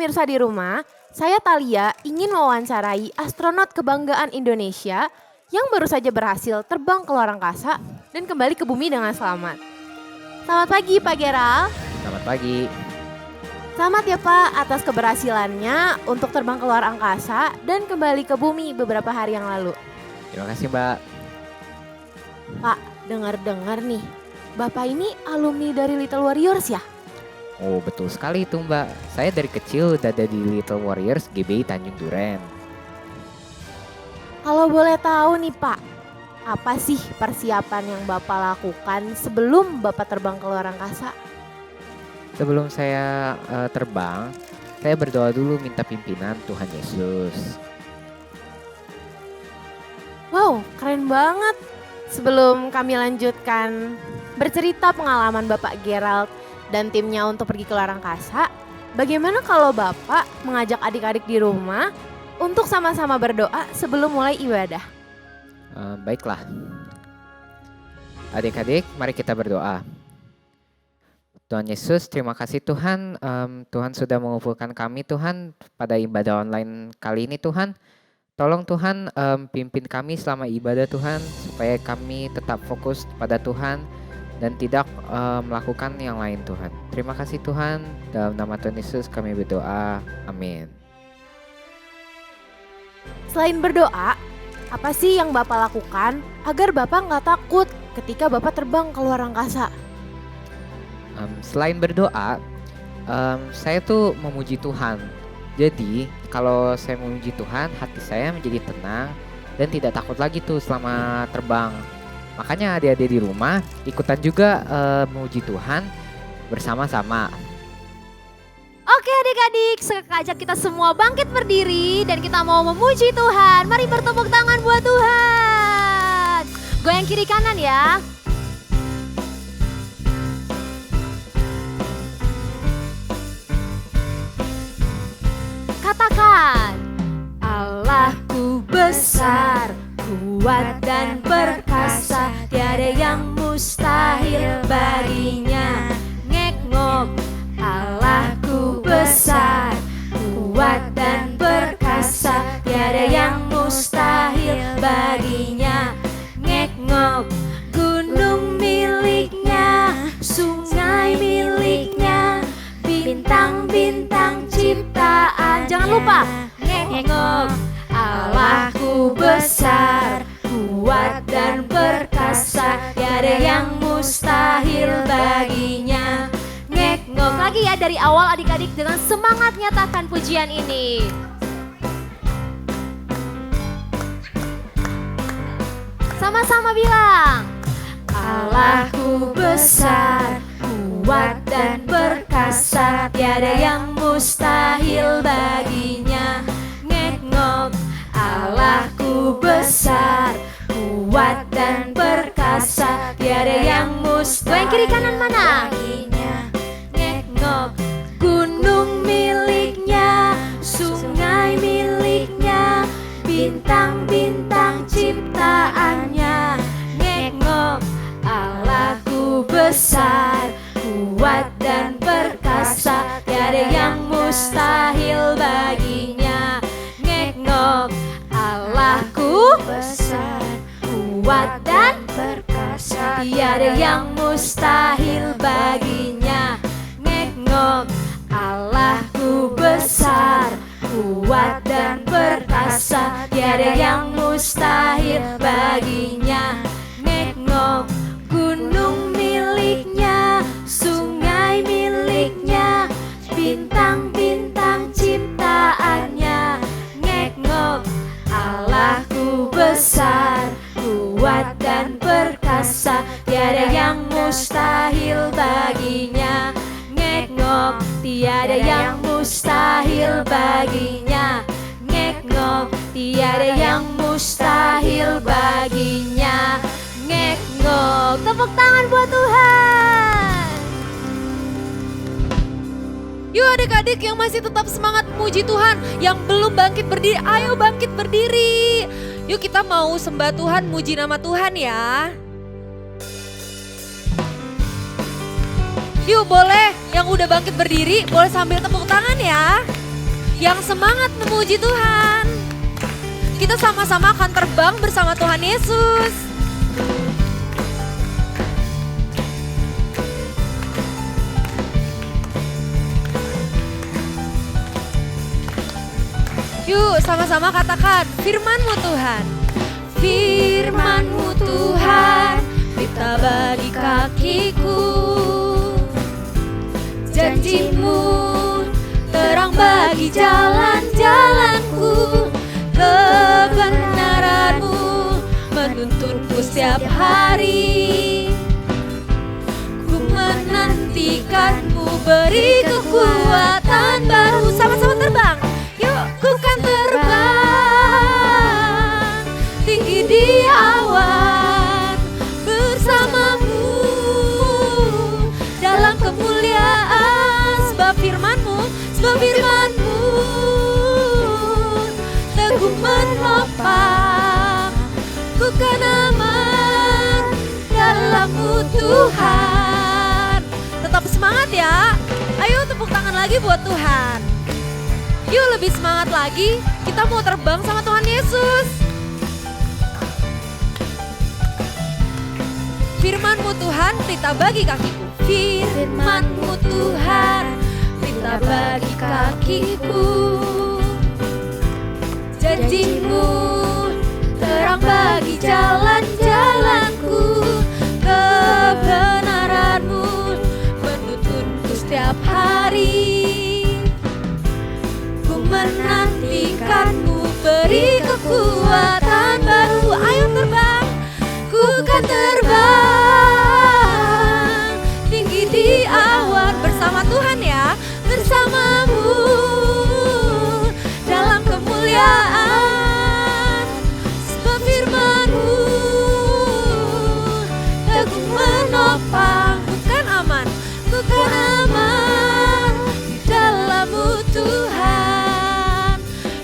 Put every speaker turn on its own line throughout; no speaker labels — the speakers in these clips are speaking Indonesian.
pemirsa di rumah, saya Talia ingin mewawancarai astronot kebanggaan Indonesia yang baru saja berhasil terbang ke luar angkasa dan kembali ke bumi dengan selamat. Selamat pagi Pak Geral.
Selamat pagi.
Selamat ya Pak atas keberhasilannya untuk terbang ke luar angkasa dan kembali ke bumi beberapa hari yang lalu.
Terima kasih Mbak.
Pak, dengar-dengar nih, Bapak ini alumni dari Little Warriors ya?
Oh betul sekali itu Mbak. Saya dari kecil udah ada di Little Warriors GBI Tanjung Duren.
Kalau boleh tahu nih Pak, apa sih persiapan yang Bapak lakukan sebelum Bapak terbang ke luar angkasa?
Sebelum saya terbang, saya berdoa dulu minta pimpinan Tuhan Yesus.
Wow, keren banget. Sebelum kami lanjutkan bercerita pengalaman Bapak Gerald dan timnya untuk pergi ke luar angkasa, bagaimana kalau Bapak mengajak adik-adik di rumah untuk sama-sama berdoa sebelum mulai ibadah?
Baiklah. Adik-adik, mari kita berdoa. Tuhan Yesus, terima kasih Tuhan. Tuhan sudah mengumpulkan kami Tuhan pada ibadah online kali ini Tuhan. Tolong Tuhan pimpin kami selama ibadah Tuhan supaya kami tetap fokus pada Tuhan dan tidak melakukan yang lain Tuhan. Terima kasih Tuhan, dalam nama Tuhan Yesus kami berdoa, amin.
Selain berdoa, apa sih yang Bapak lakukan agar Bapak nggak takut ketika Bapak terbang ke luar angkasa?
Selain berdoa, saya tuh memuji Tuhan. Jadi kalau saya memuji Tuhan, hati saya menjadi tenang dan tidak takut lagi tuh selama terbang. Makanya adik-adik di rumah ikutan juga memuji Tuhan bersama-sama.
Oke adik-adik, sekarang ajak kita semua bangkit berdiri dan kita mau memuji Tuhan. Mari bertepuk tangan buat Tuhan. Goyang kiri kanan ya. Katakan, Allahku besar, kuat dan perkasa, tiada yang mustahil baginya. Ngek-ngok, Allahku besar, kuat dan perkasa, tiada yang mustahil baginya. Ngek-ngok, gunung miliknya, sungai miliknya, bintang-bintang ciptaan. Jangan lupa, ngek-ngok, Allahku besar, kuat dan perkasa, tiada yang mustahil baginya. Ngek-ngok lagi ya dari awal adik-adik dengan semangat nyatakan pujian ini. Sama-sama bilang, Allahku besar, kuat dan perkasa, tiada yang mustahil baginya. Ngek-ngok, Allahku besar, kuat dan perkasa, tiada yang mustahil. Yang kiri kanan mana? Ngek-ngok, gunung miliknya, sungai miliknya, bintang-bintang ciptaannya. Ngek-ngok, Allahku besar, kuat dan perkasa, tiada yang mustahil baginya. Ngek-ngok, Allahku besar, kuat dan perkasa, tiada yang mustahil baginya. Ngek-ngok, Allahku besar, kuat dan perkasa, tiada yang mustahil baginya. Ngek-ngok, gunung miliknya, sungai miliknya, bintang-bintang ciptaannya. Ngek-ngok, Allahku besar, kuat dan perkasa, tiada yang mustahil baginya. Ngek-ngok, tiada yang mustahil baginya. Ngek-ngok, tiada yang mustahil baginya. Ngek-ngok, tepuk tangan buat Tuhan.
Yuk adik-adik yang masih tetap semangat memuji Tuhan, yang belum bangkit berdiri, ayo bangkit berdiri. Yuk kita mau sembah Tuhan, muji nama Tuhan ya. Yuk boleh yang udah bangkit berdiri, boleh sambil tepuk tangan ya. yang semangat memuji Tuhan. Kita sama-sama akan terbang bersama Tuhan Yesus. Yuk sama-sama katakan, firman-Mu Tuhan. Firman-Mu Tuhan, pita bagi kakiku. Janji-Mu terang bagi jalan-jalanku. Kebenaran-Mu menuntunku setiap hari. Ku menantikan-Mu, beri kekuatan baru. Sama-sama terbang. Yuk, ku kan terbang tinggi di awan bersama-Mu dalam kemuliaan. Sebab firman-Mu teguh menopang. Ku kan aman dalam-Mu Tuhan. Tetap semangat ya. Ayo tepuk tangan lagi buat Tuhan. Yuk lebih semangat lagi, kita mau terbang sama Tuhan Yesus. Firman-Mu Tuhan, pelita bagi kakiku. Firman-Mu Tuhan, pelita bagi kakiku. Janji-Mu terang bagi jalan-jalanku. Kebenaran-Mu menuntunku setiap hari. Menantikan-Mu, beri kekuatan baru. Ayo terbang, ku kan terbang tinggi di awan bersama Tuhan ya, bersama-Mu dalam kemuliaan. Sebab firman-Mu teguh menopang. Bukan aman di dalam-Mu Tuhan.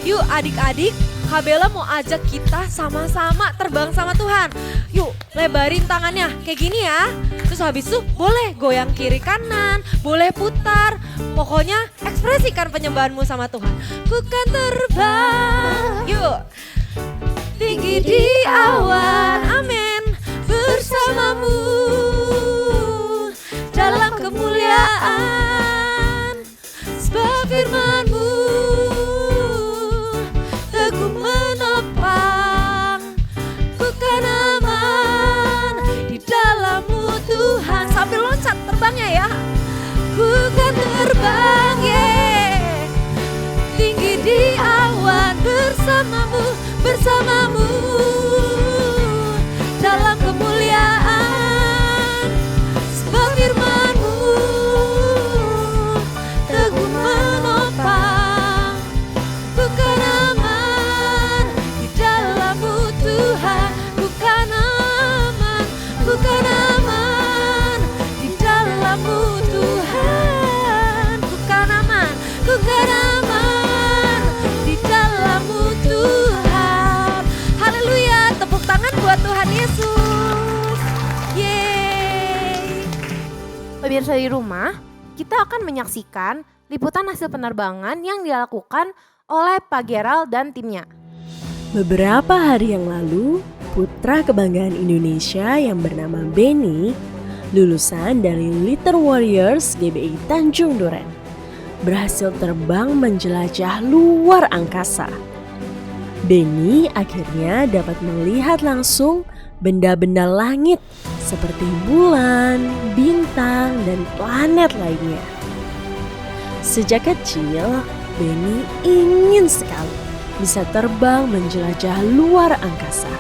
Yuk adik-adik, Kak Bella mau ajak kita sama-sama terbang sama Tuhan. Yuk lebarin tangannya kayak gini ya. Terus habis itu boleh goyang kiri kanan, boleh putar. Pokoknya ekspresikan penyembahanmu sama Tuhan. Ku kan terbang, yuk tinggi di awan, amin, bersama-Mu dalam kemuliaan. Sebab firman-Mu teguh menopang. Ku kan aman di dalam-Mu Tuhan. Sambil loncat terbangnya ya. Ku kan terbang tinggi di awan bersama-Mu, bersama-Mu dalam kemuliaan. Sebab firman-Mu teguh menopang. Ku kan aman di dalam-Mu Tuhan. Ku kan aman di dalam-Mu Tuhan. Ku kan aman di dalam-Mu Tuhan. Haleluya, tepuk tangan buat Tuhan Yesus. Yeay.
Pemirsa di rumah, kita akan menyaksikan liputan hasil penerbangan yang dilakukan oleh Pak Gerald dan timnya.
Beberapa hari yang lalu, putra kebanggaan Indonesia yang bernama Benny, lulusan dari Little Warriors GBI Tanjung Duren, berhasil terbang menjelajah luar angkasa. Benny akhirnya dapat melihat langsung benda-benda langit seperti bulan, bintang, dan planet lainnya. Sejak kecil, Benny ingin sekali bisa terbang menjelajah luar angkasa.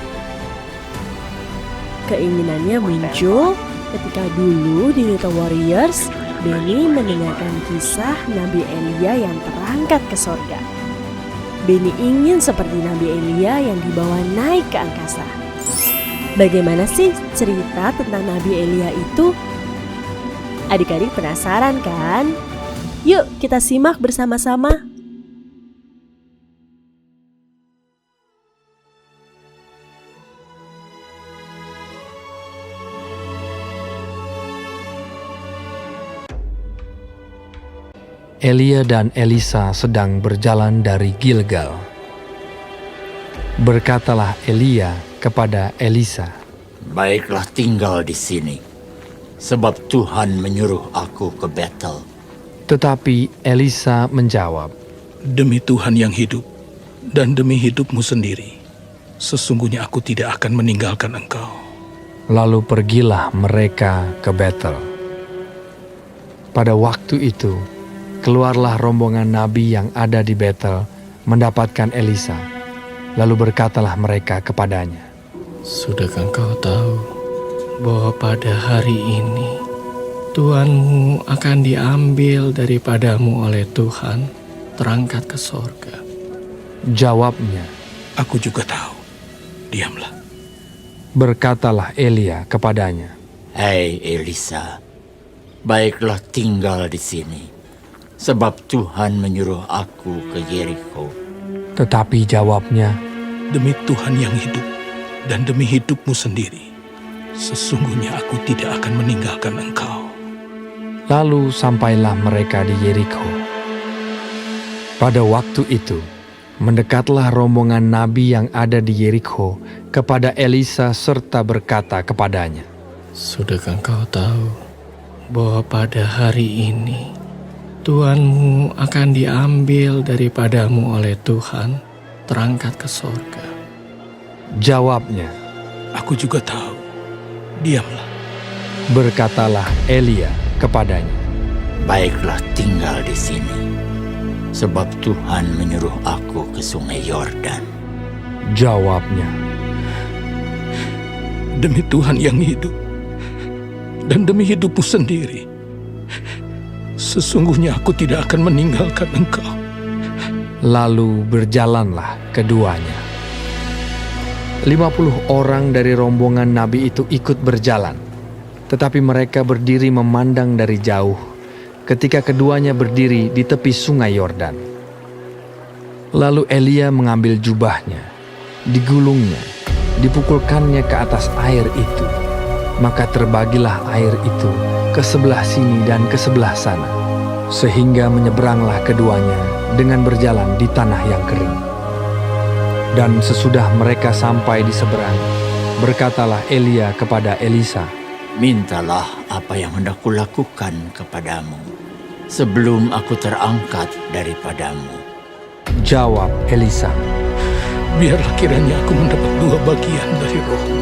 Keinginannya muncul ketika dulu di Little Warriors, Benny mendengarkan kisah Nabi Elia yang terangkat ke sorga. Benny ingin seperti Nabi Elia yang dibawa naik ke angkasa. Bagaimana sih cerita tentang Nabi Elia itu? Adik-adik penasaran kan? Yuk kita simak bersama-sama.
Elia dan Elisa sedang berjalan dari Gilgal. Berkatalah Elia kepada Elisa,
Baiklah tinggal di sini, sebab Tuhan menyuruh aku ke Betel.
tetapi Elisa menjawab,
Demi Tuhan yang hidup, dan demi hidupmu sendiri, sesungguhnya aku tidak akan meninggalkan engkau.
lalu pergilah mereka ke Betel. Pada waktu itu, keluarlah rombongan nabi yang ada di Betel mendapatkan Elisa. Lalu berkatalah mereka kepadanya,
Sudahkah engkau tahu bahwa pada hari ini Tuhanmu akan diambil daripadamu oleh Tuhan, terangkat ke sorga?
Jawabnya,
Aku juga tahu. Diamlah.
berkatalah Elia kepadanya,
Hei Elisa, baiklah tinggal di sini, sebab Tuhan menyuruh aku ke Yeriko.
tetapi jawabnya,
Demi Tuhan yang hidup, dan demi hidupmu sendiri, sesungguhnya aku tidak akan meninggalkan engkau.
lalu sampailah mereka di Yeriko. Pada waktu itu, mendekatlah rombongan nabi yang ada di Yeriko kepada Elisa serta berkata kepadanya,
Sudahkah engkau tahu bahwa pada hari ini Tuhanmu akan diambil daripadamu oleh Tuhan, terangkat ke sorga?
Jawabnya,
Aku juga tahu. Diamlah.
berkatalah Elia kepadanya,
Baiklah tinggal di sini, sebab Tuhan menyuruh aku ke sungai Yordan.
Jawabnya,
Demi Tuhan yang hidup, dan demi hidupmu sendiri, sesungguhnya aku tidak akan meninggalkan engkau.
lalu berjalanlah keduanya. 50 orang dari rombongan nabi itu ikut berjalan, tetapi mereka berdiri memandang dari jauh ketika keduanya berdiri di tepi sungai Yordan. Lalu Elia mengambil jubahnya, digulungnya, dipukulkannya ke atas air itu. Maka terbagilah air itu ke sebelah sini dan ke sebelah sana, sehingga menyeberanglah keduanya dengan berjalan di tanah yang kering. Dan sesudah mereka sampai di seberang, berkatalah Elia kepada Elisa,
Mintalah apa yang hendak kulakukan kepadamu, sebelum aku terangkat daripadamu.
Jawab Elisa,
Biarlah kiranya aku mendapat 2 bagian dari rohmu.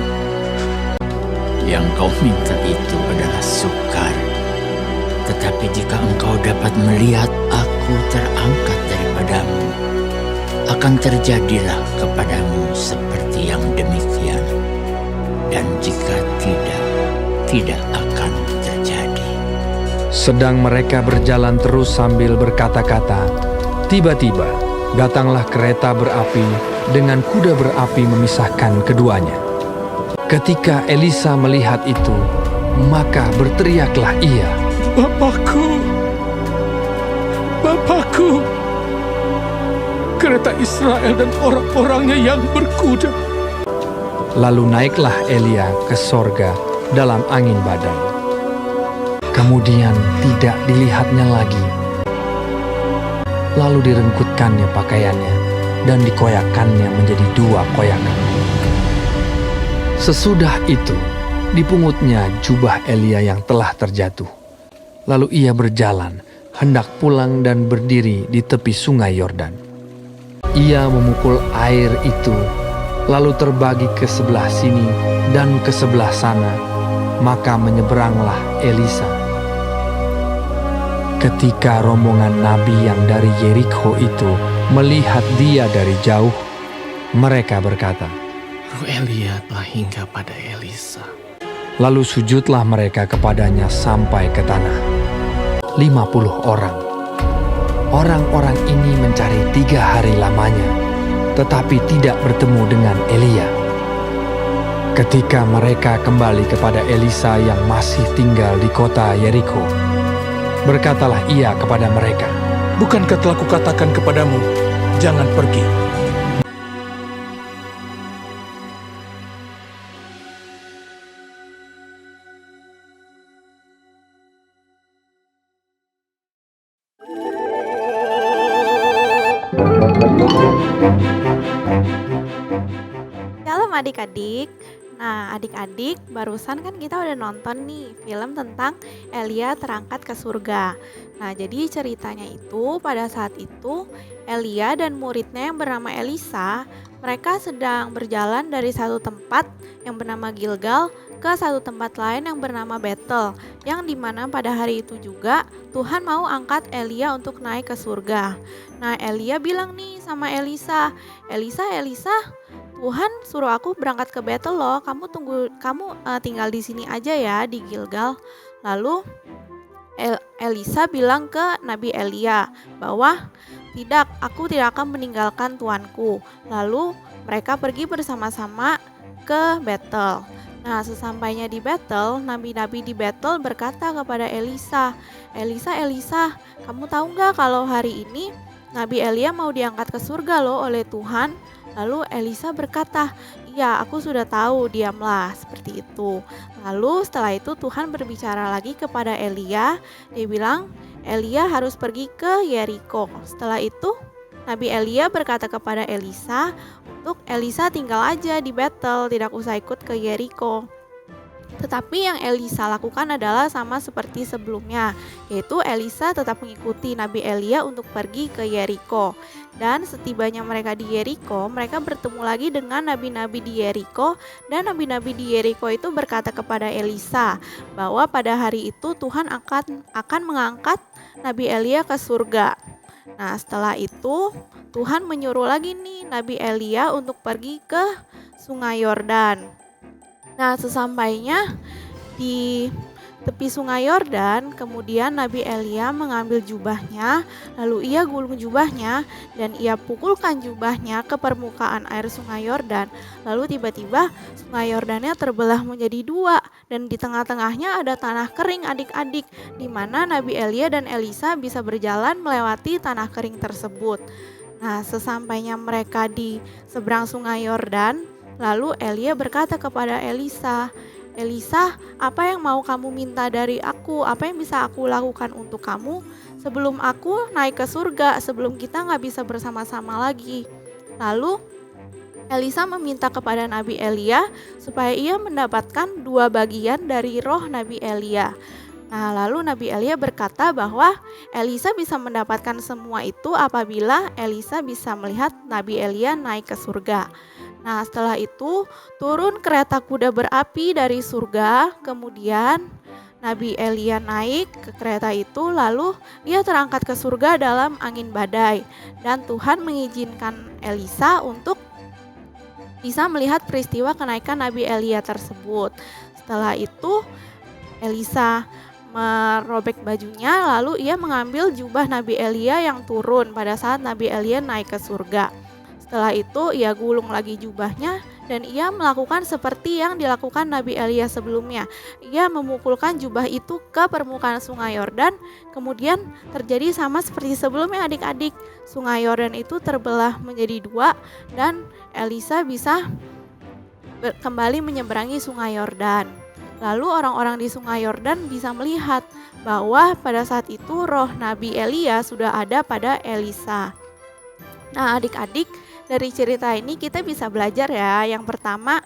Yang kau minta itu adalah sukar. Tetapi jika engkau dapat melihat aku terangkat daripadamu, akan terjadilah kepadamu seperti yang demikian. Dan jika tidak akan terjadi.
Sedang mereka berjalan terus sambil berkata-kata, tiba-tiba datanglah kereta berapi dengan kuda berapi memisahkan keduanya. Ketika Elisa melihat itu, maka berteriaklah ia,
Bapakku! Bapakku! Kereta Israel dan orang-orangnya yang berkuda.
Lalu naiklah Elia ke sorga dalam angin badai. Kemudian tidak dilihatnya lagi. Lalu direngkutkannya pakaiannya dan dikoyakannya menjadi 2 koyakan. Sesudah itu, dipungutnya jubah Elia yang telah terjatuh. Lalu ia berjalan, hendak pulang dan berdiri di tepi sungai Yordan. Ia memukul air itu, lalu terbagi ke sebelah sini dan ke sebelah sana, maka menyeberanglah Elisa. Ketika rombongan nabi yang dari Yeriko itu melihat dia dari jauh, mereka berkata,
Roh Elia telah hingga pada Elisa.
lalu sujudlah mereka kepadanya sampai ke tanah. 50 orang. Orang-orang ini mencari 3 hari lamanya, tetapi tidak bertemu dengan Elia. Ketika mereka kembali kepada Elisa yang masih tinggal di kota Yeriko, berkatalah ia kepada mereka,
Bukankah telah kukatakan kepadamu, jangan pergi?
Shalom adik-adik. Nah, adik-adik, barusan kan kita udah nonton nih film tentang Elia terangkat ke surga. Nah, jadi ceritanya itu pada saat itu Elia dan muridnya yang bernama Elisa, mereka sedang berjalan dari satu tempat yang bernama Gilgal ke satu tempat lain yang bernama Betel, yang dimana pada hari itu juga Tuhan mau angkat Elia untuk naik ke surga. Nah, Elia bilang nih sama Elisa, Elisa, Tuhan suruh aku berangkat ke Betel loh. Kamu tinggal di sini aja ya di Gilgal. Lalu Elisa bilang ke Nabi Elia bahwa tidak, aku tidak akan meninggalkan tuanku. Lalu mereka pergi bersama-sama ke Betel. Nah, sesampainya di Betel, nabi-nabi di Betel berkata kepada Elisa, Elisa, kamu tahu nggak kalau hari ini Nabi Elia mau diangkat ke surga loh oleh Tuhan? Lalu Elisa berkata, iya aku sudah tahu, diamlah, seperti itu. Lalu setelah itu Tuhan berbicara lagi kepada Elia, dia bilang Elia harus pergi ke Yeriko. Setelah itu Nabi Elia berkata kepada Elisa, untuk Elisa tinggal aja di Betel, tidak usah ikut ke Yeriko. Tetapi yang Elisa lakukan adalah sama seperti sebelumnya, yaitu Elisa tetap mengikuti Nabi Elia untuk pergi ke Yeriko. Dan setibanya mereka di Yeriko, mereka bertemu lagi dengan nabi-nabi di Yeriko, dan nabi-nabi di Yeriko itu berkata kepada Elisa bahwa pada hari itu Tuhan akan mengangkat Nabi Elia ke surga. Nah, setelah itu Tuhan menyuruh lagi nih Nabi Elia untuk pergi ke Sungai Yordan. Nah, sesampainya di tepi Sungai Yordan, kemudian Nabi Elia mengambil jubahnya, lalu ia gulung jubahnya dan ia pukulkan jubahnya ke permukaan air Sungai Yordan. Lalu tiba-tiba Sungai Yordannya terbelah menjadi dua dan di tengah-tengahnya ada tanah kering adik-adik, di mana Nabi Elia dan Elisa bisa berjalan melewati tanah kering tersebut. Nah, sesampainya mereka di seberang Sungai Yordan, lalu Elia berkata kepada Elisa, apa yang mau kamu minta dari aku? Apa yang bisa aku lakukan untuk kamu sebelum aku naik ke surga, sebelum kita nggak bisa bersama-sama lagi? Lalu Elisa meminta kepada Nabi Elia supaya ia mendapatkan 2 bagian dari roh Nabi Elia. Nah, lalu Nabi Elia berkata bahwa Elisa bisa mendapatkan semua itu apabila Elisa bisa melihat Nabi Elia naik ke surga. Nah, setelah itu turun kereta kuda berapi dari surga, kemudian Nabi Elia naik ke kereta itu, lalu ia terangkat ke surga dalam angin badai. Dan Tuhan mengizinkan Elisa untuk bisa melihat peristiwa kenaikan Nabi Elia tersebut. Setelah itu Elisa merobek bajunya, lalu ia mengambil jubah Nabi Elia yang turun pada saat Nabi Elia naik ke surga. Setelah itu ia gulung lagi jubahnya dan ia melakukan seperti yang dilakukan Nabi Elia sebelumnya. Ia memukulkan jubah itu ke permukaan Sungai Yordan, kemudian terjadi sama seperti sebelumnya adik-adik. Sungai Yordan itu terbelah menjadi 2 dan Elisa bisa kembali menyeberangi Sungai Yordan. Lalu orang-orang di Sungai Yordan bisa melihat bahwa pada saat itu roh Nabi Elia sudah ada pada Elisa. Nah, adik-adik, dari cerita ini kita bisa belajar ya. Yang pertama,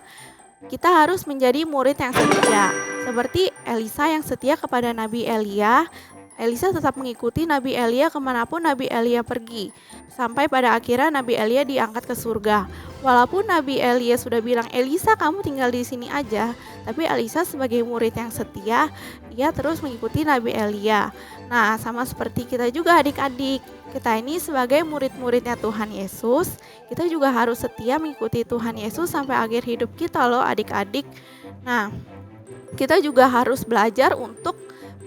kita harus menjadi murid yang setia. Seperti Elisa yang setia kepada Nabi Elia, Elisa tetap mengikuti Nabi Elia kemanapun Nabi Elia pergi. Sampai pada akhirnya Nabi Elia diangkat ke surga. Walaupun Nabi Elia sudah bilang, Elisa kamu tinggal di sini aja. Tapi Elisa sebagai murid yang setia, ia terus mengikuti Nabi Elia. Nah, sama seperti kita juga adik-adik. Kita ini sebagai murid-muridnya Tuhan Yesus, kita juga harus setia mengikuti Tuhan Yesus sampai akhir hidup kita loh adik-adik. Nah, kita juga harus belajar untuk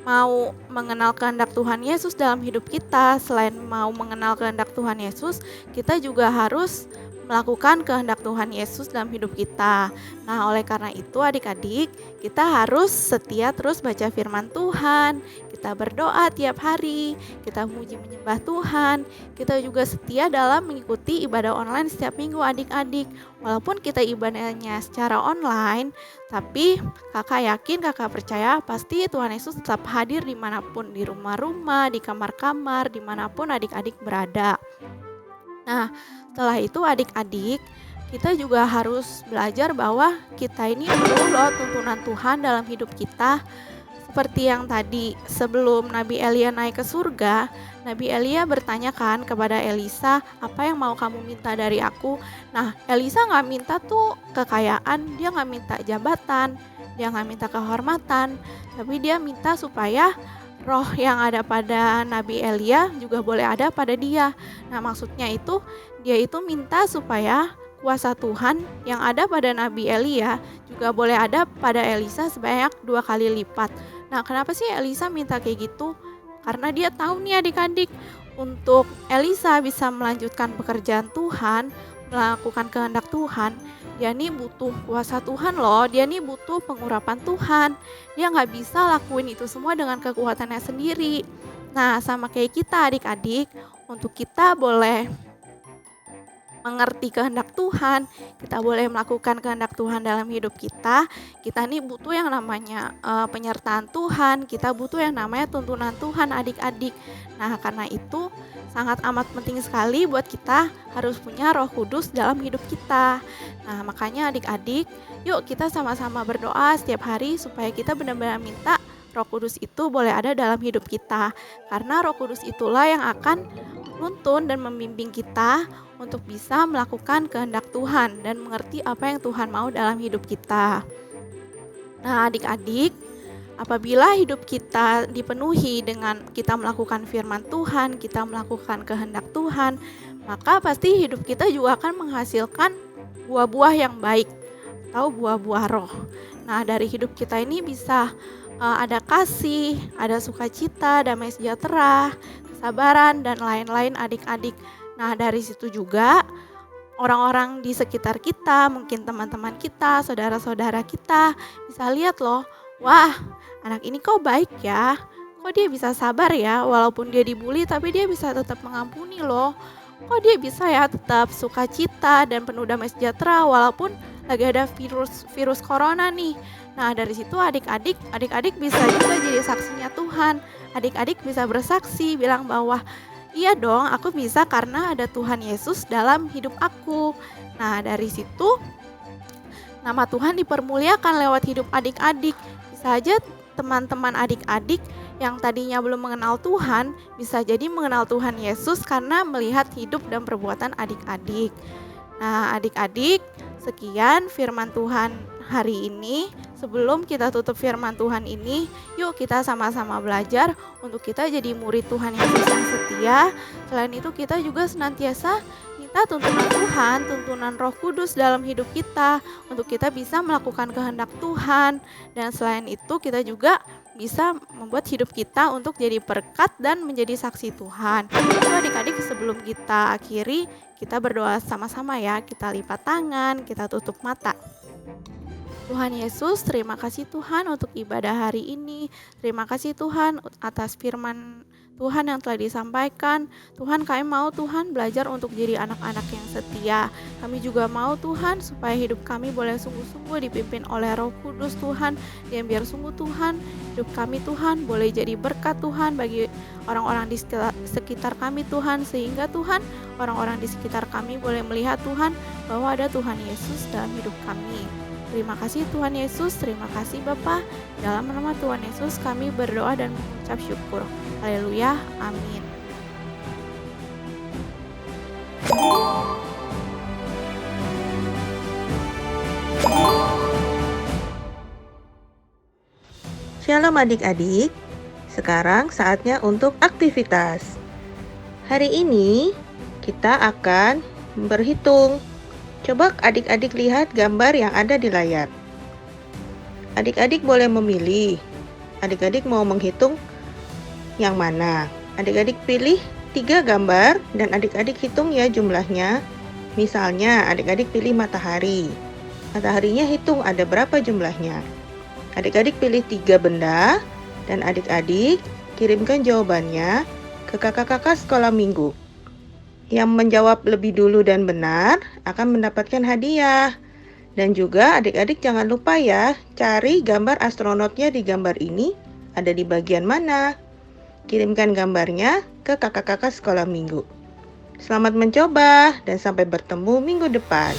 mau mengenal kehendak Tuhan Yesus dalam hidup kita. Selain mau mengenal kehendak Tuhan Yesus, kita juga harus melakukan kehendak Tuhan Yesus dalam hidup kita. Nah, oleh karena itu adik-adik, kita harus setia terus baca firman Tuhan, kita berdoa tiap hari, kita memuji menyembah Tuhan, kita juga setia dalam mengikuti ibadah online setiap minggu adik-adik. Walaupun kita ibadahnya secara online, tapi kakak yakin, kakak percaya pasti Tuhan Yesus tetap hadir dimanapun, di rumah-rumah, di kamar-kamar, dimanapun adik-adik berada. Nah, setelah itu adik-adik, kita juga harus belajar bahwa kita ini perlu loh tuntunan Tuhan dalam hidup kita. Seperti yang tadi, sebelum Nabi Elia naik ke surga, Nabi Elia bertanya kan kepada Elisa, apa yang mau kamu minta dari aku? Nah, Elisa nggak minta tuh kekayaan, dia nggak minta jabatan, dia nggak minta kehormatan, tapi dia minta supaya roh yang ada pada Nabi Elia juga boleh ada pada dia. Nah, maksudnya itu dia itu minta supaya kuasa Tuhan yang ada pada Nabi Elia juga boleh ada pada Elisa sebanyak 2 kali lipat. Nah, kenapa sih Elisa minta kayak gitu? Karena dia tahu nih adik-adik, untuk Elisa bisa melanjutkan pekerjaan Tuhan, melakukan kehendak Tuhan, dia nih butuh kuasa Tuhan loh, dia nih butuh pengurapan Tuhan. Dia nggak bisa lakuin itu semua dengan kekuatannya sendiri. Nah, sama kayak kita adik-adik, untuk kita boleh mengerti kehendak Tuhan, kita boleh melakukan kehendak Tuhan dalam hidup kita nih butuh yang namanya penyertaan Tuhan, kita butuh yang namanya tuntunan Tuhan adik-adik. Nah, karena itu sangat amat penting sekali buat kita harus punya Roh Kudus dalam hidup kita. Nah, makanya adik-adik, yuk kita sama-sama berdoa setiap hari supaya kita benar-benar minta Roh Kudus itu boleh ada dalam hidup kita. Karena Roh Kudus itulah yang akan menuntun dan membimbing kita untuk bisa melakukan kehendak Tuhan dan mengerti apa yang Tuhan mau dalam hidup kita. Nah, adik-adik, apabila hidup kita dipenuhi dengan kita melakukan firman Tuhan, kita melakukan kehendak Tuhan, maka pasti hidup kita juga akan menghasilkan buah-buah yang baik atau buah-buah roh. Nah, dari hidup kita ini bisa ada kasih, ada sukacita, damai sejahtera, kesabaran, dan lain-lain adik-adik. Nah, dari situ juga orang-orang di sekitar kita, mungkin teman-teman kita, saudara-saudara kita bisa lihat loh, wah, anak ini kok baik ya, kok dia bisa sabar ya, walaupun dia dibully tapi dia bisa tetap mengampuni loh, kok dia bisa ya tetap sukacita dan penuh damai sejahtera walaupun lagi ada virus corona nih. Nah, dari situ adik-adik bisa juga jadi saksinya Tuhan. Adik-adik bisa bersaksi bilang bahwa iya dong, aku bisa karena ada Tuhan Yesus dalam hidup aku. Nah, dari situ nama Tuhan dipermuliakan lewat hidup adik-adik. Bisa aja teman-teman adik-adik yang tadinya belum mengenal Tuhan, bisa jadi mengenal Tuhan Yesus karena melihat hidup dan perbuatan adik-adik. Nah, adik-adik, sekian firman Tuhan hari ini. Sebelum kita tutup firman Tuhan ini, yuk kita sama-sama belajar untuk kita jadi murid Tuhan Yesus yang setia. Selain itu kita juga senantiasa minta tuntunan Tuhan, tuntunan Roh Kudus dalam hidup kita untuk kita bisa melakukan kehendak Tuhan. Dan selain itu kita juga bisa membuat hidup kita untuk jadi berkat dan menjadi saksi Tuhan. Jadi adik-adik, sebelum kita akhiri, kita berdoa sama-sama ya. Kita lipat tangan, kita tutup mata. Tuhan Yesus, terima kasih Tuhan untuk ibadah hari ini. Terima kasih Tuhan atas firman Tuhan yang telah disampaikan. Tuhan, kami mau Tuhan belajar untuk jadi anak-anak yang setia. Kami juga mau Tuhan supaya hidup kami boleh sungguh-sungguh dipimpin oleh Roh Kudus Tuhan. Dan biar sungguh Tuhan, hidup kami Tuhan boleh jadi berkat Tuhan bagi orang-orang di sekitar kami Tuhan. Sehingga Tuhan, orang-orang di sekitar kami boleh melihat Tuhan bahwa ada Tuhan Yesus dalam hidup kami. Terima kasih Tuhan Yesus, terima kasih Bapa. Dalam nama Tuhan Yesus kami berdoa dan mengucap syukur. Haleluya, amin.
Shalom adik-adik, sekarang saatnya untuk aktivitas. Hari ini kita akan berhitung. Coba adik-adik lihat gambar yang ada di layar. Adik-adik boleh memilih. Adik-adik mau menghitung yang mana? Adik-adik pilih 3 gambar dan adik-adik hitung ya jumlahnya. Misalnya adik-adik pilih matahari. Mataharinya hitung ada berapa jumlahnya. Adik-adik pilih 3 benda dan adik-adik kirimkan jawabannya ke kakak-kakak sekolah minggu. Yang menjawab lebih dulu dan benar akan mendapatkan hadiah. Dan juga adik-adik jangan lupa ya, cari gambar astronotnya di gambar ini ada di bagian mana. Kirimkan gambarnya ke kakak-kakak sekolah minggu. Selamat mencoba dan sampai bertemu minggu depan.